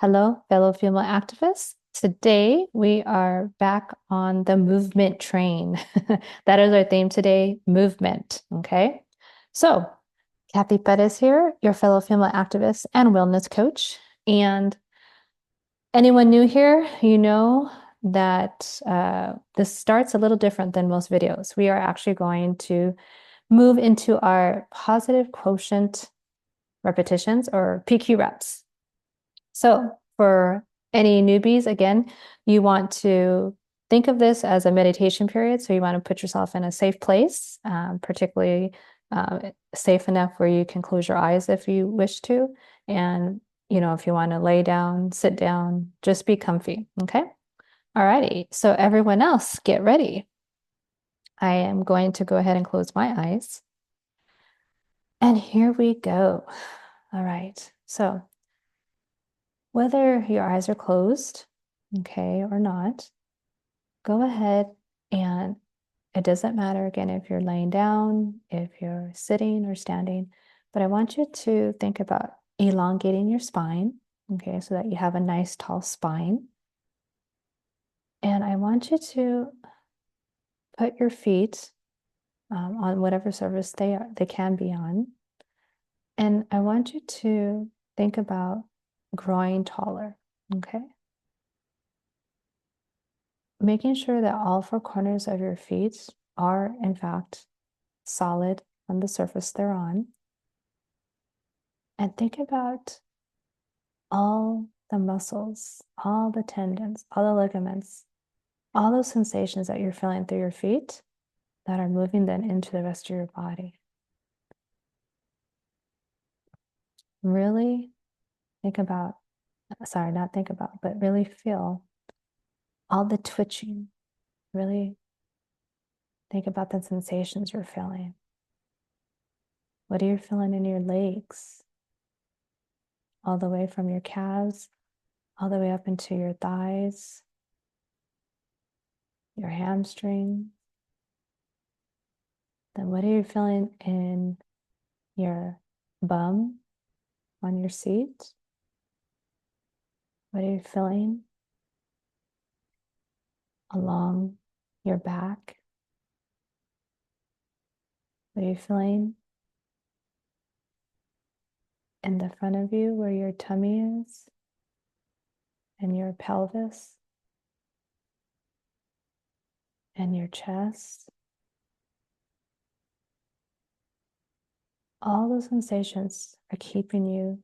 Hello, fellow female activists. Today we are back on the movement train. That is our theme today, movement. Okay. So, Cathy Pettis here, your fellow female activist and wellness coach. And anyone new here, you know that this starts a little different than most videos. We are actually going to move into our positive quotient repetitions or PQ reps. So for any newbies, again, you want to think of this as a meditation period. So you want to put yourself in a safe place, particularly safe enough where you can close your eyes if you wish to. And, if you want to lay down, sit down, just be comfy. Okay. All righty. So everyone else, get ready. I am going to go ahead and close my eyes. And here we go. All right. So whether your eyes are closed, okay, or not, go ahead and it doesn't matter again if you're laying down, if you're sitting or standing, but I want you to think about elongating your spine, okay, so that you have a nice tall spine. And I want you to put your feet on whatever surface they can be on. And I want you to think about growing taller, okay? Making sure that all four corners of your feet are, in fact, solid on the surface they're on. And think about all the muscles, all the tendons, all the ligaments, all those sensations that you're feeling through your feet that are moving then into the rest of your body. Really think about, sorry, not think about, but really feel all the twitching. Really think about the sensations you're feeling. What are you feeling in your legs? All the way from your calves, all the way up into your thighs, your hamstring. Then what are you feeling in your bum on your seat? What are you feeling along your back? What are you feeling in the front of you where your tummy is and your pelvis and your chest? All those sensations are keeping you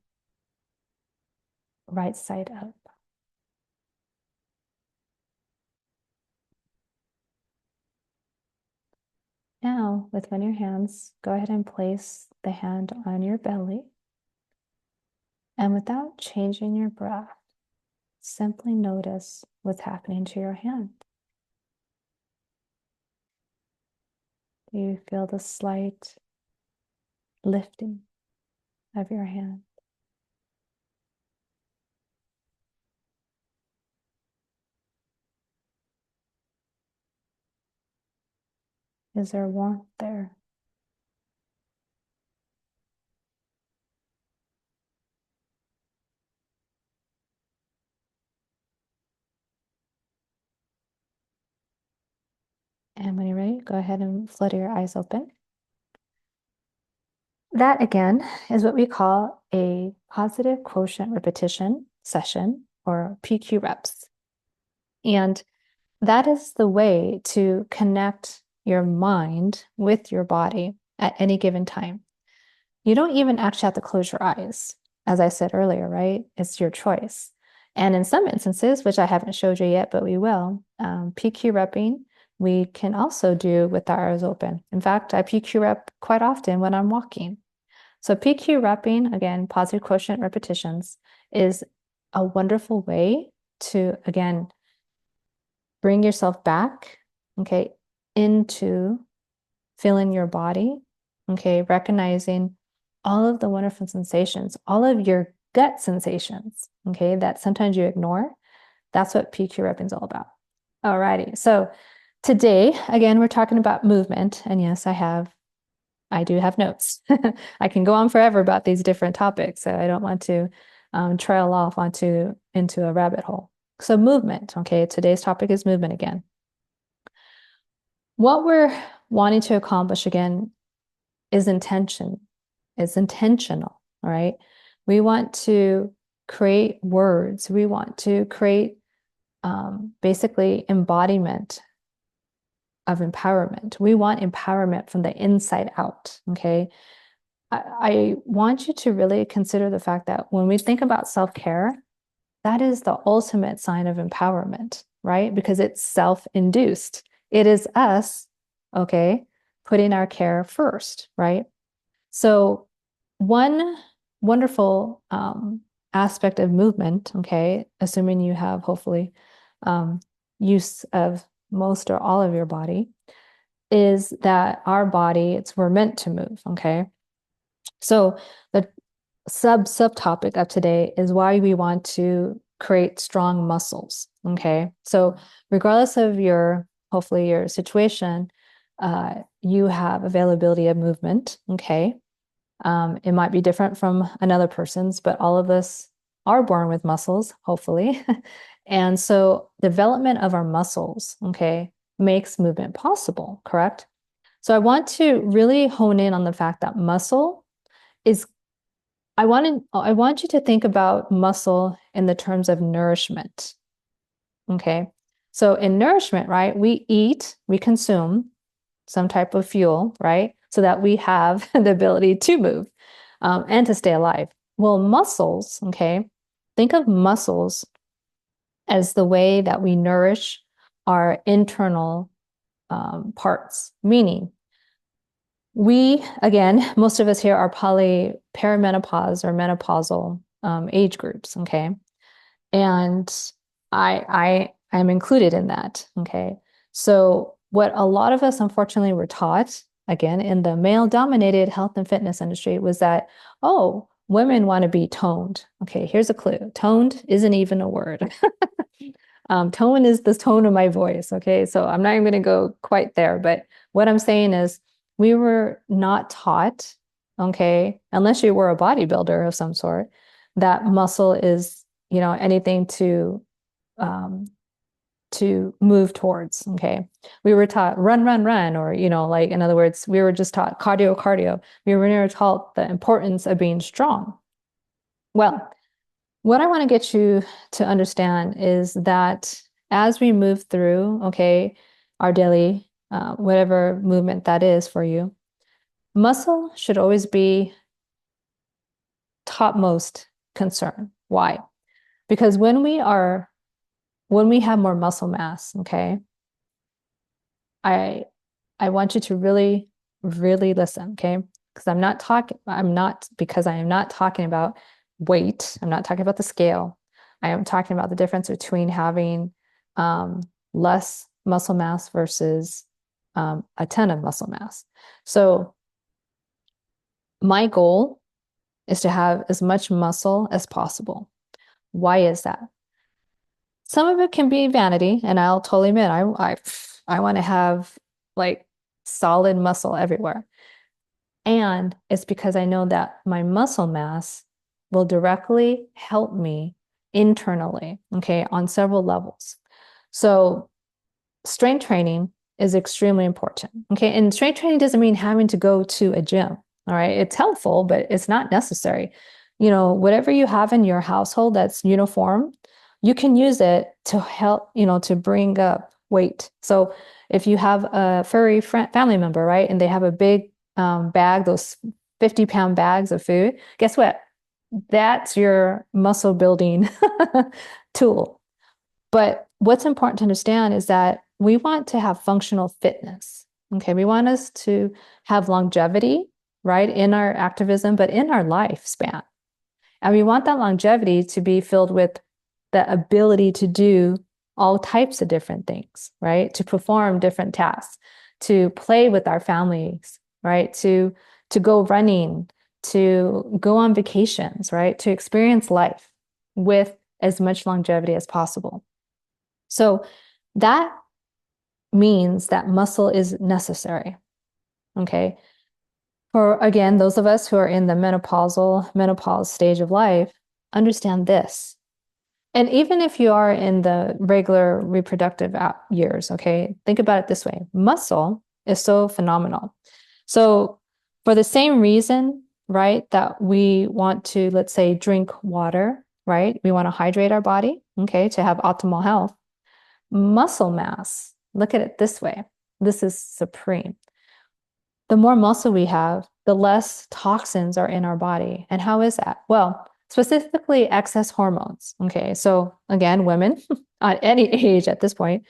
right side up. Now, with one of your hands, go ahead and place the hand on your belly. And without changing your breath, simply notice what's happening to your hand. Do you feel the slight lifting of your hand? Is there warmth there? And when you're ready, go ahead and flutter your eyes open. That again is what we call a positive quotient repetition session or PQ reps. And that is the way to connect your mind with your body at any given time. You don't even actually have to close your eyes. As I said earlier, right? It's your choice. And in some instances, which I haven't showed you yet, but we will, PQ repping, we can also do with our eyes open. In fact, I PQ rep quite often when I'm walking. So PQ repping, again, positive quotient repetitions, is a wonderful way to, again, bring yourself back, okay, into feeling your body, okay, recognizing all of the wonderful sensations, all of your gut sensations, okay, that sometimes you ignore. That's what PQ repping is all about. All righty. So today, again, we're talking about movement. And yes, I do have notes. I can go on forever about these different topics. So I don't want to trail off into a rabbit hole. So movement, okay, today's topic is movement again. What we're wanting to accomplish again is intention. It's intentional, all right? We want to create words. We want to create basically embodiment of empowerment. We want empowerment from the inside out, okay? I want you to really consider the fact that when we think about self-care, that is the ultimate sign of empowerment, right? Because it's self-induced. It is us, okay, putting our care first, right? So one wonderful aspect of movement, okay, assuming you have hopefully use of most or all of your body, is that our body, we're meant to move, okay? So the subtopic of today is why we want to create strong muscles, okay? So regardless of hopefully your situation, you have availability of movement, okay? It might be different from another person's, but all of us are born with muscles, hopefully. And so development of our muscles, okay, makes movement possible, correct? So I want to really hone in on the fact that muscle is, I want you to think about muscle in the terms of nourishment, okay? So in nourishment, right, we eat, we consume some type of fuel, right? So that we have the ability to move and to stay alive. Well, muscles, okay, think of muscles as the way that we nourish our internal parts, meaning again, most of us here are probably perimenopause or menopausal age groups, okay? And I am included in that, okay? So what a lot of us unfortunately were taught, again, in the male-dominated health and fitness industry was that, oh, women want to be toned. Okay, here's a clue. Toned isn't even a word. Tone is the tone of my voice, okay? So I'm not even going to go quite there, but what I'm saying is we were not taught, okay, unless you were a bodybuilder of some sort, that muscle is, anything to move towards, okay? We were taught run, run, run, or, like in other words, we were just taught cardio, cardio. We were never taught the importance of being strong. Well, what I want to get you to understand is that as we move through, okay, our daily, whatever movement that is for you, muscle should always be topmost concern. Why? Because when we have more muscle mass, okay, I want you to really, really listen, okay? Because because I am not talking about weight. I'm not talking about the scale. I am talking about the difference between having less muscle mass versus a ton of muscle mass. So my goal is to have as much muscle as possible. Why is that? Some of it can be vanity, and I'll totally admit I want to have like solid muscle everywhere. And it's because I know that my muscle mass will directly help me internally, okay, on several levels. So strength training is extremely important, okay? And strength training doesn't mean having to go to a gym, all right? It's helpful, but it's not necessary. Whatever you have in your household that's uniform, you can use it to help, to bring up weight. So if you have a furry family member, right, and they have a big bag, those 50-pound bags of food, guess what? That's your muscle building tool. But what's important to understand is that we want to have functional fitness. Okay, we want us to have longevity, right, in our activism, but in our lifespan. And we want that longevity to be filled with the ability to do all types of different things, right? To perform different tasks, to play with our families, right? To go running, to go on vacations, right? To experience life with as much longevity as possible. So that means that muscle is necessary, okay? For, again, those of us who are in the menopause stage of life, understand this. And even if you are in the regular reproductive years, okay, think about it this way. Muscle is so phenomenal. So for the same reason, right, that we want to, let's say, drink water, right? We want to hydrate our body, okay, to have optimal health. Muscle mass, look at it this way. This is supreme. The more muscle we have, the less toxins are in our body. And how is that? Well, specifically excess hormones. Okay, so again, women at any age at this point,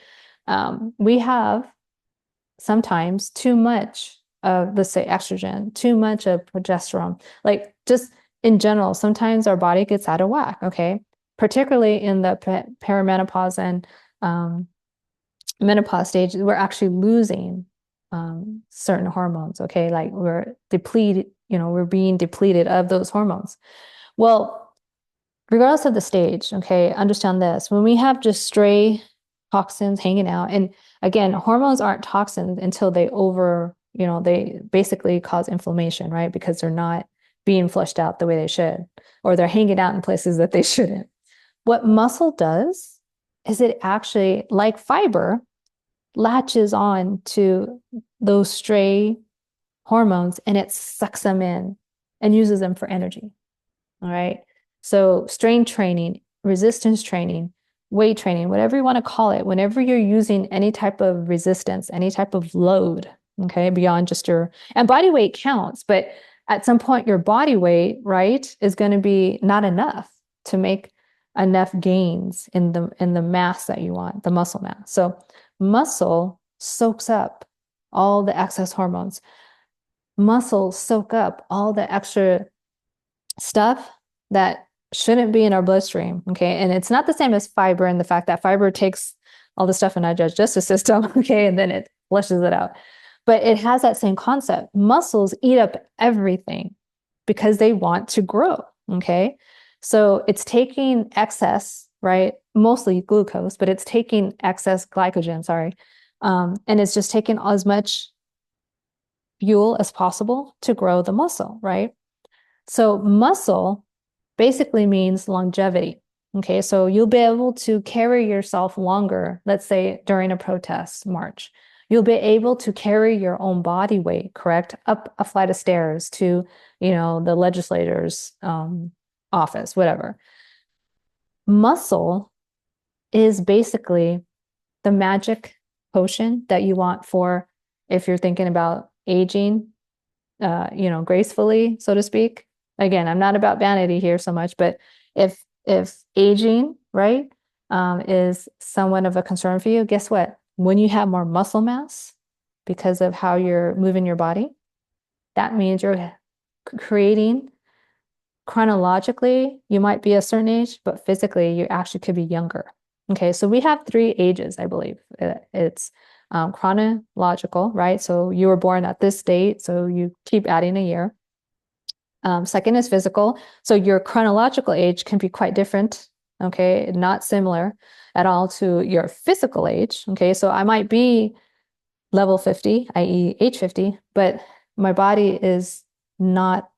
we have sometimes too much of, let's say, estrogen, too much of progesterone. Like just in general, sometimes our body gets out of whack. Okay, particularly in the perimenopause and menopause stage, we're actually losing certain hormones. Okay, like we're depleted, we're being depleted of those hormones. Well, regardless of the stage, okay, understand this. When we have just stray toxins hanging out, and again, hormones aren't toxins until they basically cause inflammation, right? Because they're not being flushed out the way they should, or they're hanging out in places that they shouldn't. What muscle does is it actually, like fiber, latches on to those stray hormones and it sucks them in and uses them for energy. All right. So, strength training, resistance training, weight training, whatever you want to call it, whenever you're using any type of resistance, any type of load, okay, beyond just and body weight counts, but at some point, your body weight, right, is going to be not enough to make enough gains in the mass that you want, the muscle mass. So, muscle soaks up all the excess hormones. Muscles soak up all the extra stuff that shouldn't be in our bloodstream. Okay. And it's not the same as fiber and the fact that fiber takes all the stuff in our digestive system. Okay. And then it flushes it out. But it has that same concept. Muscles eat up everything because they want to grow. Okay. So it's taking excess, right? Mostly glucose, but it's taking excess glycogen, sorry. And it's just taking as much fuel as possible to grow the muscle, right? So muscle basically means longevity. Okay, so you'll be able to carry yourself longer, let's say during a protest march. You'll be able to carry your own body weight, correct, up a flight of stairs to, the legislator's office, whatever. Muscle is basically the magic potion that you want for if you're thinking about aging, gracefully, so to speak. Again, I'm not about vanity here so much, but if aging, right, is somewhat of a concern for you, guess what? When you have more muscle mass because of how you're moving your body, that means you're creating chronologically, you might be a certain age, but physically, you actually could be younger. Okay, so we have 3 ages, I believe. It's chronological, right? So you were born at this date, so you keep adding a year. Second is physical. So your chronological age can be quite different, okay? Not similar at all to your physical age, okay? So I might be level 50, i.e. age 50, but my body is not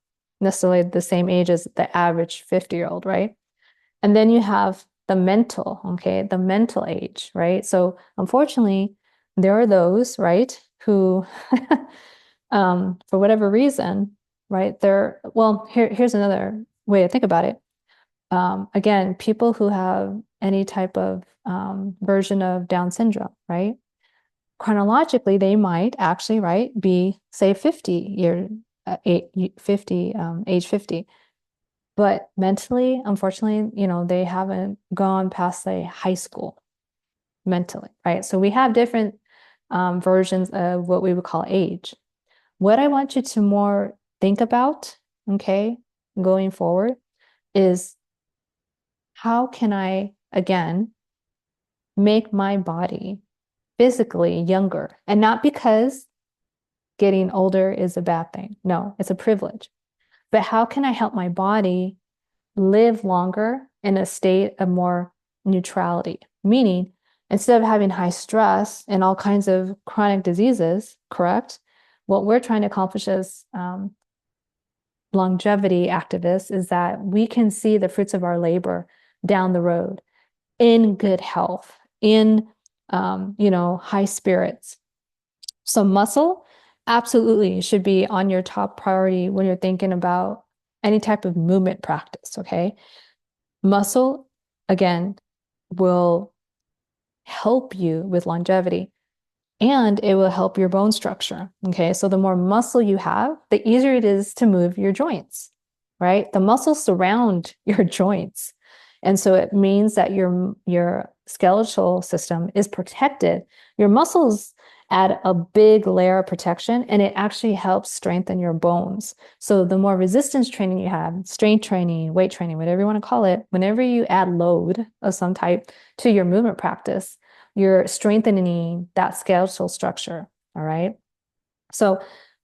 necessarily the same age as the average 50-year-old, right? And then you have the mental, okay? The mental age, right? So unfortunately, there are those, right, who, for whatever reason, right, here's another way to think about it. Again, people who have any type of version of Down syndrome, right? Chronologically, they might actually, right, be, say, 50, age 50. But mentally, unfortunately, they haven't gone past, say, high school mentally, right? So we have different versions of what we would call age. What I want you to more think about, okay, going forward is how can I, again, make my body physically younger? And not because getting older is a bad thing. No, it's a privilege. But how can I help my body live longer in a state of more neutrality? Meaning, instead of having high stress and all kinds of chronic diseases, correct? What we're trying to accomplish is longevity activists is that we can see the fruits of our labor down the road in good health, in high spirits. So muscle absolutely should be on your top priority when you're thinking about any type of movement practice, okay? Muscle, again, will help you with longevity and it will help your bone structure. Okay. So the more muscle you have, the easier it is to move your joints, right? The muscles surround your joints. And so it means that your skeletal system is protected. Your muscles add a big layer of protection and it actually helps strengthen your bones. So the more resistance training you have, strength training, weight training, whatever you want to call it, whenever you add load of some type to your movement practice, you're strengthening that skeletal structure. All right. So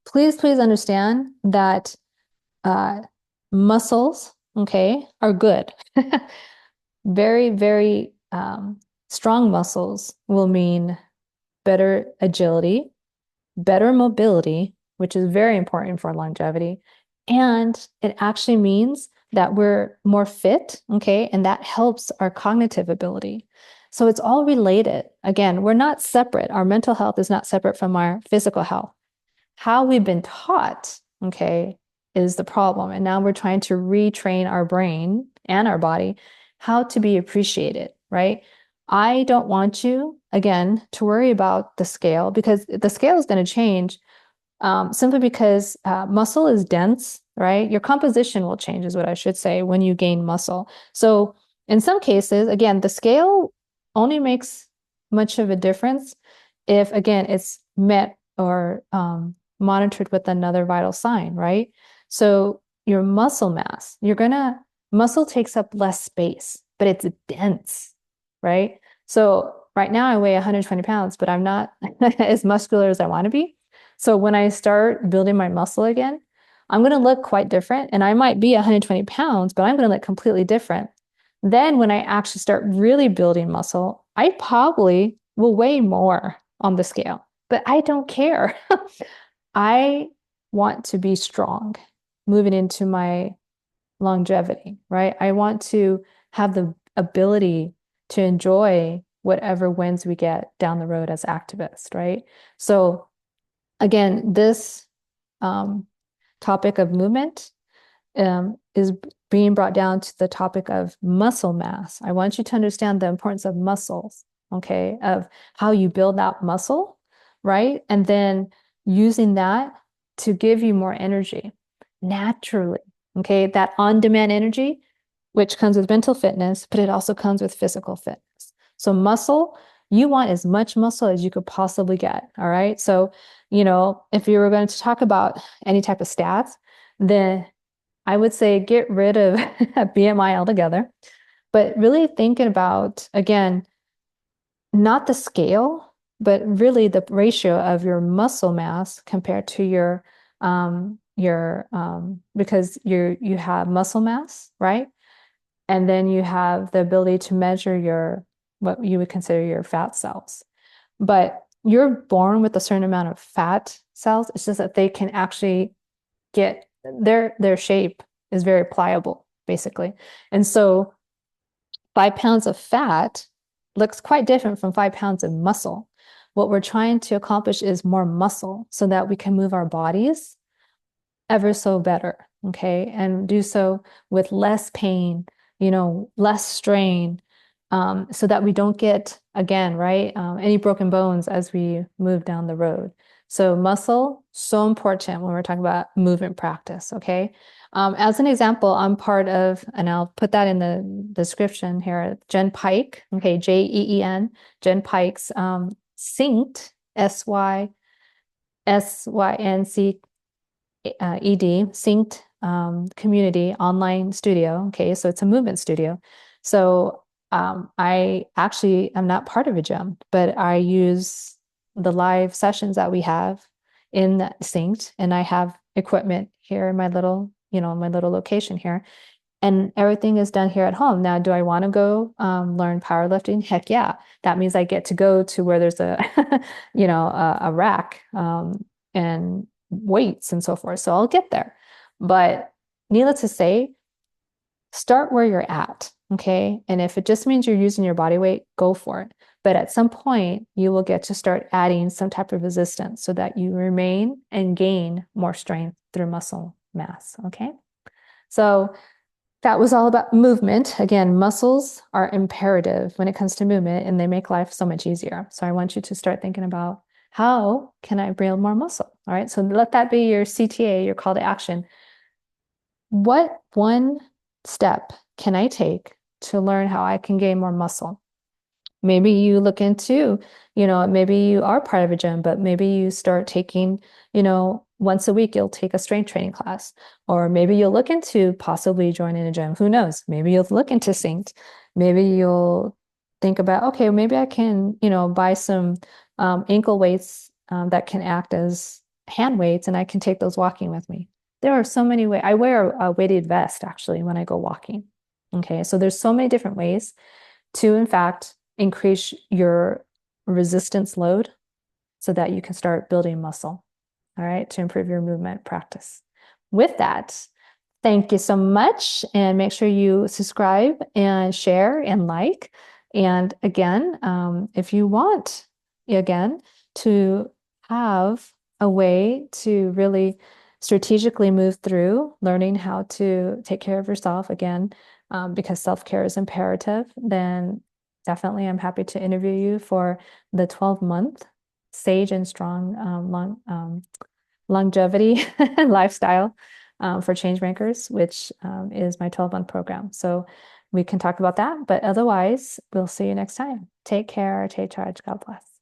please understand that muscles, okay, are good. Very, very strong muscles will mean better agility, better mobility, which is very important for longevity. And it actually means that we're more fit, okay? And that helps our cognitive ability. So it's all related. Again, we're not separate. Our mental health is not separate from our physical health. How we've been taught, okay, is the problem. And now we're trying to retrain our brain and our body how to be appreciated, right? I don't want you, again, to worry about the scale because the scale is going to change simply because muscle is dense, right? Your composition will change, is what I should say, when you gain muscle. So in some cases, again, the scale only makes much of a difference if, again, it's met or monitored with another vital sign, right? So your muscle mass, muscle takes up less space, but it's dense, right? So right now I weigh 120 pounds, but I'm not as muscular as I want to be. So when I start building my muscle again, I'm going to look quite different. And I might be 120 pounds, but I'm going to look completely different. Then when I actually start really building muscle, I probably will weigh more on the scale, but I don't care. I want to be strong moving into my longevity, right? I want to have the ability to enjoy whatever wins we get down the road as activists, right? So again, this topic of movement is being brought down to the topic of muscle mass. I want you to understand the importance of muscles, okay, of how you build that muscle, right? And then using that to give you more energy naturally, okay? That on-demand energy, which comes with mental fitness, but it also comes with physical fitness. So muscle, you want as much muscle as you could possibly get, all right? So, if you were going to talk about any type of stats, then I would say get rid of BMI altogether, but really thinking about, again, not the scale, but really the ratio of your muscle mass compared to because you have muscle mass, right? And then you have the ability to measure what you would consider your fat cells. But you're born with a certain amount of fat cells. It's just that they can actually get their shape is very pliable, basically. And so 5 pounds of fat looks quite different from 5 pounds of muscle. What we're trying to accomplish is more muscle so that we can move our bodies ever so better, okay? And do so with less pain, less strain, so that we don't get, again, right, any broken bones as we move down the road. So muscle, so important when we're talking about movement practice, okay? As an example, I'm part of, and I'll put that in the description here, Jen Pike, okay, Jeen, Jen Pike's Synced, SYNC ED, Synced Community Online Studio. Okay, so it's a movement studio. So I actually am not part of a gym, but I use the live sessions that we have in Synced, and I have equipment here in my little location here. And everything is done here at home. Now, do I want to go learn powerlifting? Heck yeah. That means I get to go to where there's a, a rack and weights and so forth. So I'll get there. But needless to say, start where you're at, okay? And if it just means you're using your body weight, go for it. But at some point, you will get to start adding some type of resistance so that you remain and gain more strength through muscle mass, okay? So that was all about movement. Again, muscles are imperative when it comes to movement, and they make life so much easier. So I want you to start thinking about, how can I build more muscle? All right, so let that be your CTA, your call to action. What one step can I take to learn how I can gain more muscle? Maybe you look into, maybe you are part of a gym, but maybe you start taking, once a week, you'll take a strength training class. Or maybe you'll look into possibly joining a gym. Who knows? Maybe you'll look into sync. Maybe you'll think about, okay, maybe I can, buy some ankle weights that can act as hand weights, and I can take those walking with me. There are so many ways. I wear a weighted vest actually when I go walking. Okay, so there's so many different ways to, in fact, increase your resistance load so that you can start building muscle, all right, to improve your movement practice. With that, thank you so much. And make sure you subscribe and share and like. And again, if you want, again, to have a way to really strategically move through learning how to take care of yourself, again, because self-care is imperative, then definitely I'm happy to interview you for the 12-month Sage and Strong longevity lifestyle for change makers, which is my 12-month program. So we can talk about that. But otherwise, we'll see you next time. Take care. Take charge. God bless.